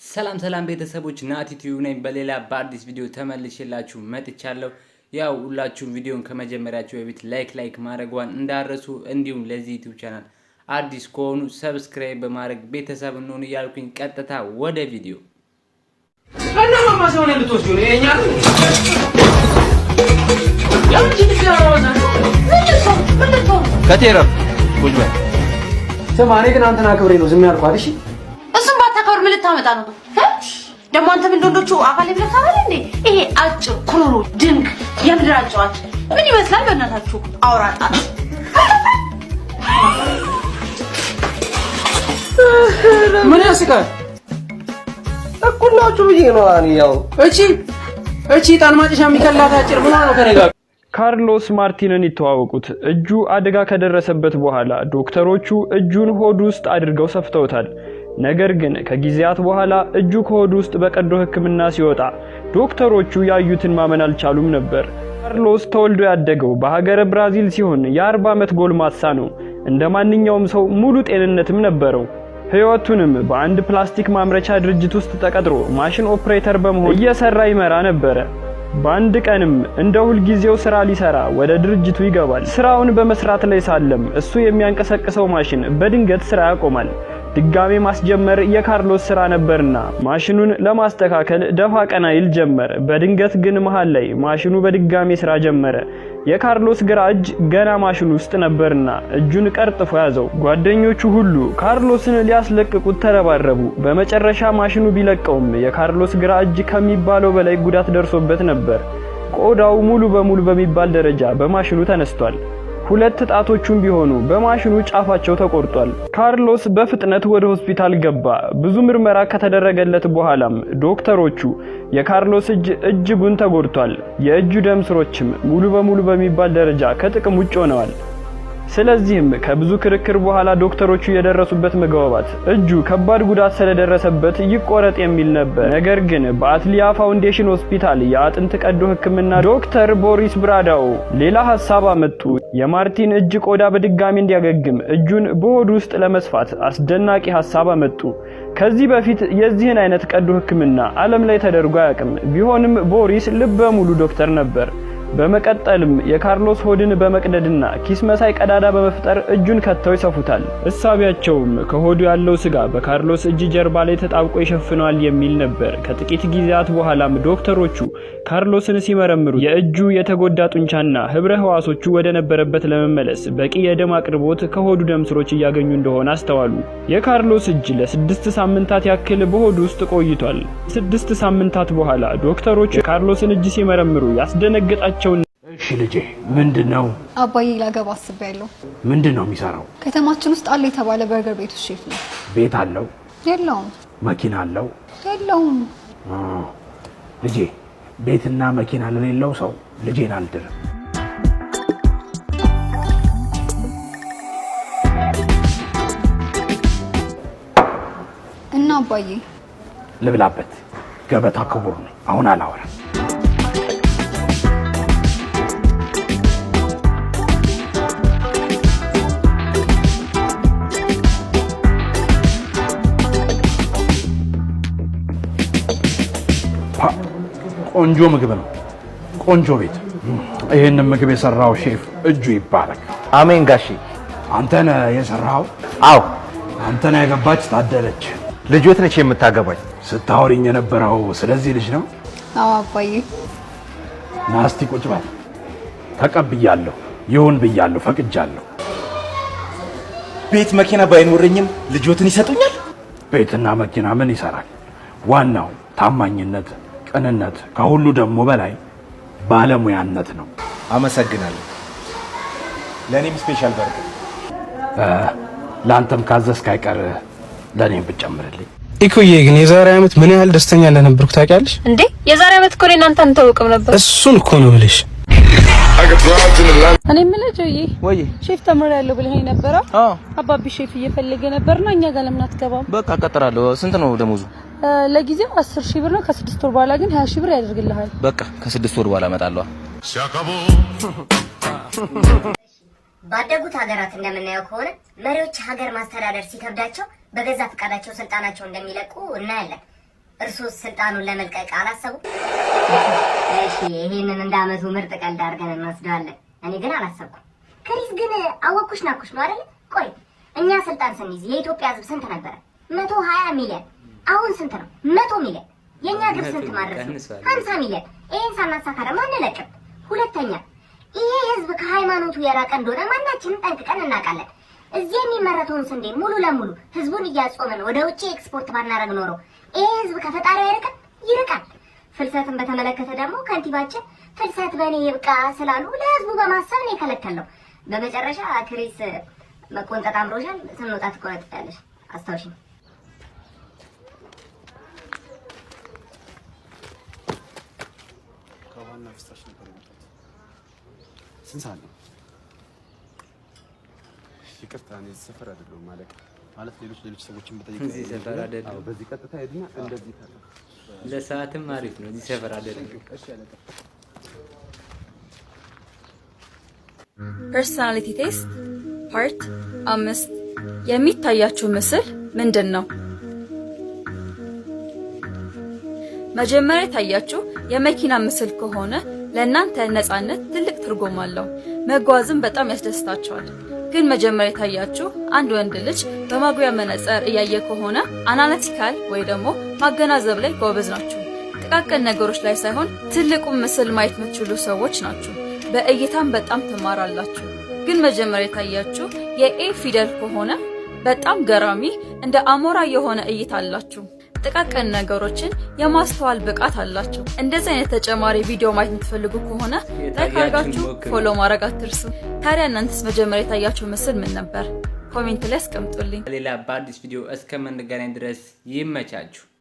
ሰላም ቤተሰቦች ናቲ ቲዩብ ነኝ። በሌላ በአዲስ ቪዲዮ ተመልሼላችሁ መጥቻለሁ። ያው ሁላችሁም ቪዲዮን ከመጀመሪያችሁ በፊት ላይክ ማድረግዋን እንዳረሱ እንዲሁም ለዚህ ዩቲዩብ ቻናል አዲስ ከሆኑ ሰብስክራይብ በማድረግ ቤተሰብ እንሆን እያልኩኝ ቀጥታ ወደ ቪዲዮ እና ማማሰውን ልትወስዱ ነው የኛ ከቴረፍ ቁጭ በል ሰማኔ ግን አንተና ክብሬ ነው ዝም ያልኩ አይደል? እሱም ባታከብር ምን ልታመጣ ነው? ደግሞ አንተ ምን እንደሆነቹ አካል ይብለታል እንዴ? ይሄ አጭር ኩሩሩ ድንቅ የምድር አጫዋች ምን ይመስላል? በእናታችሁ አውራጣት ምን ያስቃል? እኩላችሁ ብዬ ነው ያው እቺ ጣልማጭሻ የሚከላት አጭር ምን ነው ከነጋ ካርሎስ ማርቲንን ይተዋወቁት። እጁ አደጋ ከደረሰበት በኋላ ዶክተሮቹ እጁን ሆድ ውስጥ አድርገው ሰፍተውታል። ነገር ግን ከጊዜያት በኋላ እጁ ከሆድ ውስጥ በቀዶ ሕክምና ሲወጣ ዶክተሮቹ ያዩትን ማመን አልቻሉም ነበር። ካርሎስ ተወልዶ ያደገው በሀገረ ብራዚል ሲሆን የ40 ዓመት ጎልማሳ ነው። እንደማንኛውም ሰው ሙሉ ጤንነትም ነበረው። ህይወቱንም በአንድ ፕላስቲክ ማምረቻ ድርጅት ውስጥ ተቀጥሮ ማሽን ኦፕሬተር በመሆን እየሰራ ይመራ ነበር። በአንድ ቀንም እንደ ሁል ጊዜው ስራ ሊሰራ ወደ ድርጅቱ ይገባል። ስራውን በመስራት ላይ ሳለም እሱ የሚያንቀሳቅሰው ማሽን በድንገት ስራ ያቆማል። ድጋሜ ማስጀመር የካርሎስ ስራ ነበርና ማሽኑን ለማስተካከል ደፋ ቀና ይል ጀመር። በድንገት ግን መሃል ላይ ማሽኑ በድጋሜ ስራ ጀመረ። የካርሎስ ግራ እጅ ገና ማሽኑ ውስጥ ነበርና እጁን ቀርጥፎ ያዘው። ጓደኞቹ ሁሉ ካርሎስን ሊያስለቅቁት ተረባረቡ። በመጨረሻ ማሽኑ ቢለቀውም የካርሎስ ግራ እጅ ከሚባለው በላይ ጉዳት ደርሶበት ነበር። ቆዳው ሙሉ በሙሉ በሚባል ደረጃ በማሽኑ ተነስቷል። ሁለት ጣቶቹም ቢሆኑ በማሽኑ ጫፋቸው ተቆርጧል። ካርሎስ በፍጥነት ወደ ሆስፒታል ገባ። ብዙ ምርመራ ከተደረገለት በኋላም ዶክተሮቹ የካርሎስ እጅ እጅጉን ተጎድቷል። የእጁ ደም ስሮችም ሙሉ በሙሉ በሚባል ደረጃ ከጥቅም ውጭ ሆነዋል። ስለዚህም ከብዙ ክርክር በኋላ ዶክተሮቹ የደረሱበት መግባባት እጁ ከባድ ጉዳት ስለደረሰበት ይቆረጥ የሚል ነበር። ነገር ግን በአትሊያ ፋውንዴሽን ሆስፒታል የአጥንት ቀዶ ሕክምና ዶክተር ቦሪስ ብራዳው ሌላ ሐሳብ አመጡ። የማርቲን እጅ ቆዳ በድጋሚ እንዲያገግም እጁን በሆድ ውስጥ ለመስፋት አስደናቂ ሐሳብ አመጡ። ከዚህ በፊት የዚህን አይነት ቀዶ ሕክምና ዓለም ላይ ተደርጎ አያውቅም። ቢሆንም ቦሪስ ልበ ሙሉ ዶክተር ነበር። በመቀጠልም የካርሎስ ሆድን በመቅደድና ኪስ መሳይ ቀዳዳ በመፍጠር እጁን ከተው ይሰፉታል። እሳቢያቸውም ከሆዱ ያለው ስጋ በካርሎስ እጅ ጀርባ ላይ ተጣብቆ ይሸፍነዋል የሚል ነበር። ከጥቂት ጊዜያት በኋላም ዶክተሮቹ ካርሎስን ሲመረምሩ የእጁ የተጎዳ ጡንቻና ህብረ ህዋሶቹ ወደ ነበረበት ለመመለስ በቂ የደም አቅርቦት ከሆዱ ደም ስሮች እያገኙ እንደሆነ አስተዋሉ። የካርሎስ እጅ ለ6 ሳምንታት ያክል በሆዱ ውስጥ ቆይቷል። 6 ሳምንታት በኋላ ዶክተሮቹ የካርሎስን እጅ ሲመረምሩ ያስደነገጣቸው እሺ ልጄ ምንድነው? አባዬ ላገባ አስቤያለሁ። ምንድነው የሚሰራው? ከተማችን ውስጥ አለ የተባለ በርገር ቤት ውስጥ ሼፍ ነው። ቤት አለው? የለውም። መኪና አለው? የለውም። ልጄ ቤትና መኪና ለሌለው ሰው ልጄን አልድርም። እና አባዬ ልብላበት። ገበታ ክቡር ነው። አሁን አላወራም። ቆንጆ ምግብ ነው። ቆንጆ ቤት። ይሄንን ምግብ የሰራው ሼፍ እጁ ይባረክ። አሜን ጋሺ። አንተ ነህ የሰራው? አዎ። አንተ ነህ ያገባች ታደለች? ልጆት ነች የምታገባኝ። ስታወሪኝ የነበረው ስለዚህ ልጅ ነው? አዎ አባዬ። ናስቲ ቁጭ በል። ተቀብያለሁ፣ ይሁን ብያለሁ፣ ፈቅጃለሁ። ቤት መኪና ባይኖርኝም ልጆትን ይሰጡኛል? ቤትና መኪና ምን ይሰራል? ዋናው ታማኝነት፣ ቅንነት፣ ከሁሉ ደግሞ በላይ ባለሙያነት ነው። አመሰግናለሁ። ለኔም ስፔሻል በርገር። ላንተም ካዘዝክ አይቀር ለኔም ብጨምርልኝ። ኢኩዬ ግን የዛሬ ዓመት ምን ያህል ደስተኛ እንደነበርኩ ታውቂያለሽ እንዴ? የዛሬ ዓመት እኮ እናንተ አንተውቅም ነበር። እሱን እኮ ነው ብለሽ እኔ ምንጭ ወይ ሼፍ ተመረያለሁ ብለኸኝ ነበር? አዎ። አባቢ ሼፍ እየፈለገ ነበርና እኛ ጋር ለምን አትገባም? በቃ ቀጥራለሁ። ስንት ነው ደሞዙ? ለጊዜው 10,000 ብር ነው። ከ6 ወር በኋላ ግን 20,000 ብር ያደርግልሃል። በቃ ከ6 ወር በኋላ እመጣለሁ። ባደጉት ሀገራት እንደምናየው ከሆነ መሪዎች ሀገር ማስተዳደር ሲከብዳቸው በገዛ ፈቃዳቸው ስልጣናቸው እንደሚለቁ እናያለን። እርሶስ ስልጣኑን ለመልቀቅ አላሰቡ? እሺ ይሄንን እንዳመቱ ምርጥ ቀልድ አድርገን እንወስደዋለን። እኔ ግን አላሰብኩም። ክሪስ ግን አወኩሽ ናኩሽ ነው አይደል? ቆይ እኛ ስልጣን ስንይዝ የኢትዮጵያ ሕዝብ ስንት ነበረ? 120 ሚሊዮን። አሁን ስንት ነው? 100 ሚሊዮን። የኛ ግብ ስንት ማድረስ ነው? 50 ሚሊዮን። ይሄን ሳናሳካ ደግሞ አንለቅም። ሁለተኛ ይሄ ሕዝብ ከሃይማኖቱ የራቀ እንደሆነ ማናችንም ጠንቅቀን እናውቃለን። እዚህ የሚመረተውን ስንዴ ሙሉ ለሙሉ ሕዝቡን እያጾመን ወደ ውጪ ኤክስፖርት ባናረግ ኖሮ ይሄ ሕዝብ ከፈጣሪ አይርቅም? ይርቃል። ፍልሰትን በተመለከተ ደግሞ ከንቲባችን ፍልሰት በእኔ ይብቃ ስላሉ ለሕዝቡ በማሰብ ነው የከለከለው። በመጨረሻ ክሪስ መቆንጠጥ አምሮሻል፣ ስንወጣ ትቆነጥጣለሽ። አስታውሽኝ። ከዋና ፍሳሽ ነበር የመጣሁት። ስንት ሰዓት ነው? ይቅርታ እኔ እዚህ ሰፈር አይደለሁም ማለት ሌሎች ሰዎችን በጠይቅ እዚህ ሰፈር አይደለም። አዎ በዚህ ቀጥታ ሄድና እንደዚህ ታለ ለሰዓትም አሪፍ ነው። እዚህ ሰፈር አይደለም። ፐርሰናሊቲ ቴስት ፓርት 5 የሚታያችሁ ምስል ምንድን ነው? መጀመሪያ የታያችሁ የመኪና ምስል ከሆነ ለእናንተ ነፃነት ትልቅ ትርጉም አለው። መጓዝም በጣም ያስደስታቸዋል። ግን መጀመሪያ የታያችሁ አንድ ወንድ ልጅ በማጉያ መነጽር እያየ ከሆነ አናሊቲካል ወይ ደግሞ ማገናዘብ ላይ ጎበዝ ናችሁ። ጥቃቅን ነገሮች ላይ ሳይሆን ትልቁን ምስል ማየት የምትችሉ ሰዎች ናችሁ። በእይታም በጣም ትማራላችሁ። ግን መጀመሪያ የታያችሁ የኤ ፊደል ከሆነ በጣም ገራሚ እንደ አሞራ የሆነ እይታ አላችሁ። ጥቃቅን ነገሮችን የማስተዋል ብቃት አላችሁ። እንደዚህ አይነት ተጨማሪ ቪዲዮ ማየት የምትፈልጉ ከሆነ ላይክ አድርጋችሁ ፎሎ ማድረግ አትርሱ። ታዲያ እናንተስ መጀመሪያ የታያችሁ ምስል ምን ነበር? ኮሜንት ላይ አስቀምጡልኝ። ሌላ በአዲስ ቪዲዮ እስከምንገናኝ ድረስ ይመቻችሁ።